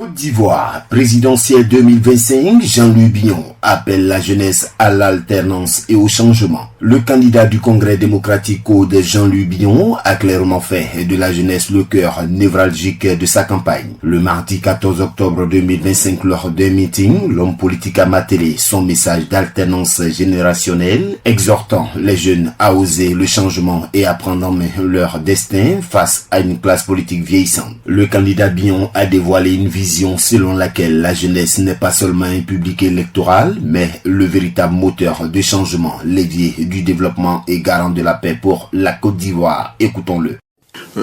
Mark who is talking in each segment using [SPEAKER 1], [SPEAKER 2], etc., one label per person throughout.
[SPEAKER 1] Côte d'Ivoire, présidentielle 2025, Jean-Louis Billon appelle la jeunesse à l'alternance et au changement. Le candidat du Congrès démocratique Côte, Jean-Louis Billon, a clairement fait de la jeunesse le cœur névralgique de sa campagne. Le mardi 14 octobre 2025, lors d'un meeting, l'homme politique a martelé son message d'alternance générationnelle, exhortant les jeunes à oser le changement et à prendre en main leur destin face à une classe politique vieillissante. Le candidat Billon a dévoilé une vision selon laquelle la jeunesse n'est pas seulement un public électoral, mais le véritable moteur de changement, levier du développement et garant de la paix pour la Côte d'Ivoire. Écoutons-le.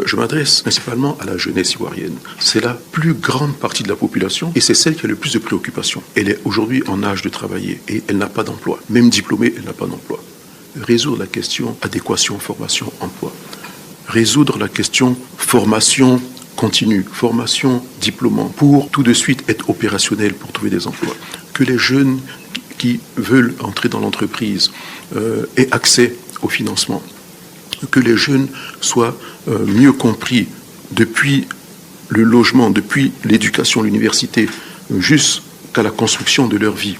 [SPEAKER 2] Je m'adresse principalement à la jeunesse ivoirienne. C'est la plus grande partie de la population et c'est celle qui a le plus de préoccupations. Elle est aujourd'hui en âge de travailler et elle n'a pas d'emploi. Même diplômée, elle n'a pas d'emploi. Résoudre la question adéquation, formation, emploi. Résoudre la question formation continue, formation diplômant, pour tout de suite être opérationnel pour trouver des emplois. Que les jeunes qui veulent entrer dans l'entreprise aient accès au financement. Que les jeunes soient mieux compris depuis le logement, depuis l'éducation, l'université, jusqu'à la construction de leur vie.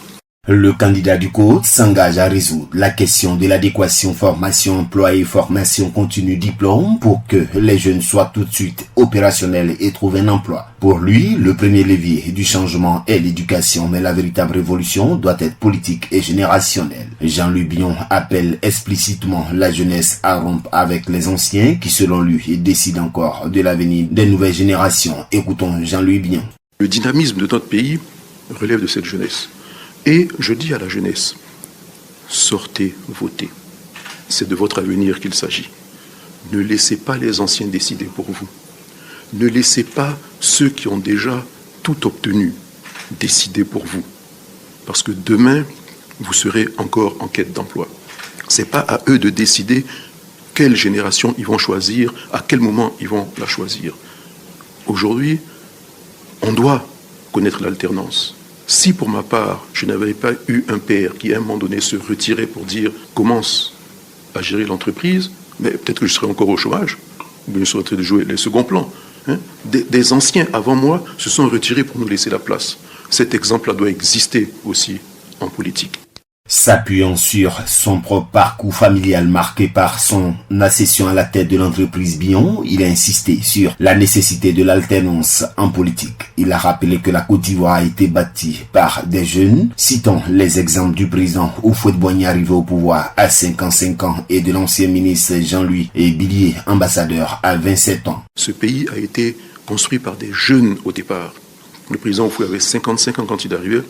[SPEAKER 1] Le candidat du Côte s'engage à résoudre la question de l'adéquation formation-emploi et formation continue diplôme pour que les jeunes soient tout de suite opérationnels et trouvent un emploi. Pour lui, le premier levier du changement est l'éducation, mais la véritable révolution doit être politique et générationnelle. Jean-Louis Billon appelle explicitement la jeunesse à rompre avec les anciens qui, selon lui, décident encore de l'avenir des nouvelles générations. Écoutons Jean-Louis Billon.
[SPEAKER 2] Le dynamisme de notre pays relève de cette jeunesse. Et je dis à la jeunesse, sortez voter. C'est de votre avenir qu'il s'agit. Ne laissez pas les anciens décider pour vous. Ne laissez pas ceux qui ont déjà tout obtenu décider pour vous. Parce que demain, vous serez encore en quête d'emploi. Ce n'est pas à eux de décider quelle génération ils vont choisir, à quel moment ils vont la choisir. Aujourd'hui, on doit connaître l'alternance. Si pour ma part, je n'avais pas eu un père qui à un moment donné se retirait pour dire commence à gérer l'entreprise, mais peut-être que je serais encore au chômage, ou bien je serais en train de jouer les seconds plans. Des anciens avant moi se sont retirés pour nous laisser la place. Cet exemple-là doit exister aussi en politique.
[SPEAKER 1] S'appuyant sur son propre parcours familial marqué par son accession à la tête de l'entreprise Billon, il a insisté sur la nécessité de l'alternance en politique. Il a rappelé que la Côte d'Ivoire a été bâtie par des jeunes, citant les exemples du président Houphouët-Boigny arrivé au pouvoir à 55 ans et de l'ancien ministre Jean-Louis Billier, ambassadeur à 27 ans.
[SPEAKER 2] Ce pays a été construit par des jeunes au départ. Le président Houphouët avait 55 ans quand il est arrivé.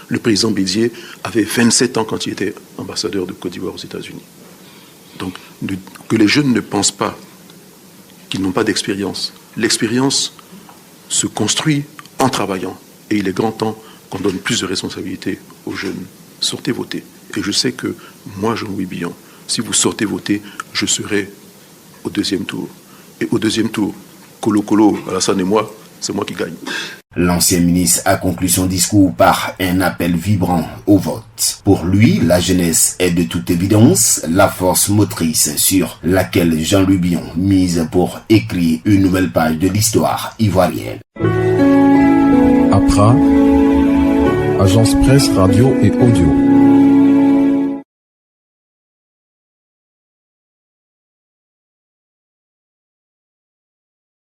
[SPEAKER 2] Le président Bédier avait 27 ans quand il était ambassadeur de Côte d'Ivoire aux États-Unis. Donc, que les jeunes ne pensent pas qu'ils n'ont pas d'expérience. L'expérience se construit en travaillant. Et il est grand temps qu'on donne plus de responsabilités aux jeunes. Sortez voter. Et je sais que moi, Jean-Louis Billon, si vous sortez voter, je serai au deuxième tour. Et au deuxième tour, Kolo, Alassane et moi, c'est moi qui gagne.
[SPEAKER 1] L'ancien ministre a conclu son discours par un appel vibrant au vote. Pour lui, la jeunesse est de toute évidence la force motrice sur laquelle Jean-Louis Billon mise pour écrire une nouvelle page de l'histoire ivoirienne.
[SPEAKER 3] APRA, Agence Presse, Radio et Audio.